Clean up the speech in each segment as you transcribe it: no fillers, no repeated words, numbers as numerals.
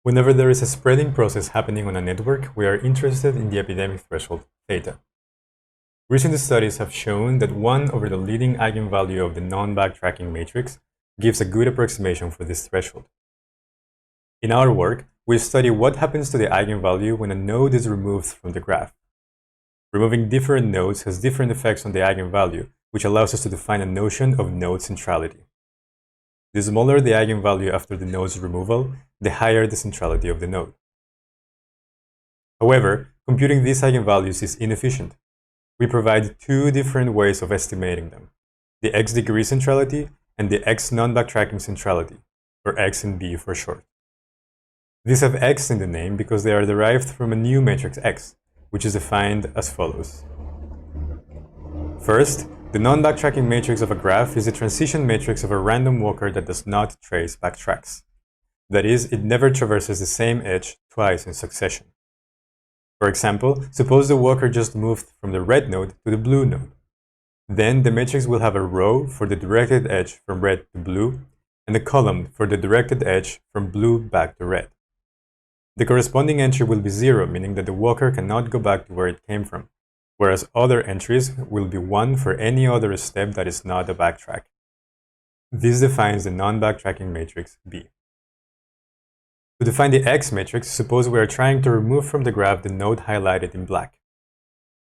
Whenever there is a spreading process happening on a network, we are interested in the epidemic threshold, theta. Recent studies have shown that 1 over the leading eigenvalue of the non-backtracking matrix gives a good approximation for this threshold. In our work, we study what happens to the eigenvalue when a node is removed from the graph. Removing different nodes has different effects on the eigenvalue, which allows us to define a notion of node centrality. The smaller the eigenvalue after the node's removal, the higher the centrality of the node. However, computing these eigenvalues is inefficient. We provide 2 different ways of estimating them, the X degree centrality and the X non-backtracking centrality, or X and B for short. These have X in the name because they are derived from a new matrix X, which is defined as follows. First, the non-backtracking matrix of a graph is a transition matrix of a random walker that does not trace backtracks. That is, it never traverses the same edge twice in succession. For example, suppose the walker just moved from the red node to the blue node. Then the matrix will have a row for the directed edge from red to blue, and a column for the directed edge from blue back to red. The corresponding entry will be 0, meaning that the walker cannot go back to where it came from, whereas other entries will be 1 for any other step that is not a backtrack. This defines the non-backtracking matrix B. To define the X matrix, suppose we are trying to remove from the graph the node highlighted in black.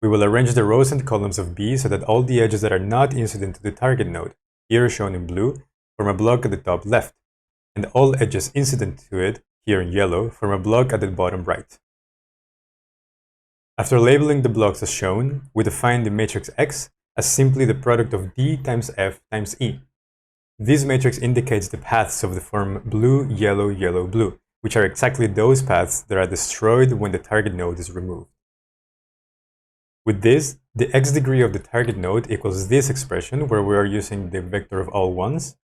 We will arrange the rows and columns of B so that all the edges that are not incident to the target node, here shown in blue, form a block at the top left, and all edges incident to it, here in yellow, form a block at the bottom right. After labeling the blocks as shown, we define the matrix X as simply the product of D times F times E. This matrix indicates the paths of the form blue, yellow, yellow, blue, which are exactly those paths that are destroyed when the target node is removed. With this, the X degree of the target node equals this expression where we are using the vector of all ones,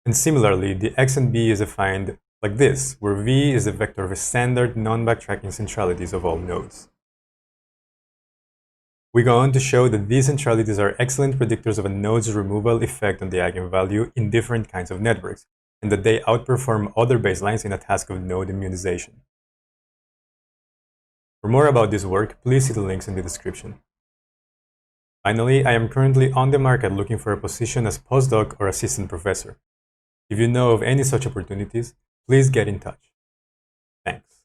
and similarly, the X and B is defined like this, where V is the vector of standard non-backtracking centralities of all nodes. We go on to show that these centralities are excellent predictors of a node's removal effect on the eigenvalue in different kinds of networks, and that they outperform other baselines in a task of node immunization. For more about this work, please see the links in the description. Finally, I am currently on the market looking for a position as postdoc or assistant professor. If you know of any such opportunities, please get in touch. Thanks.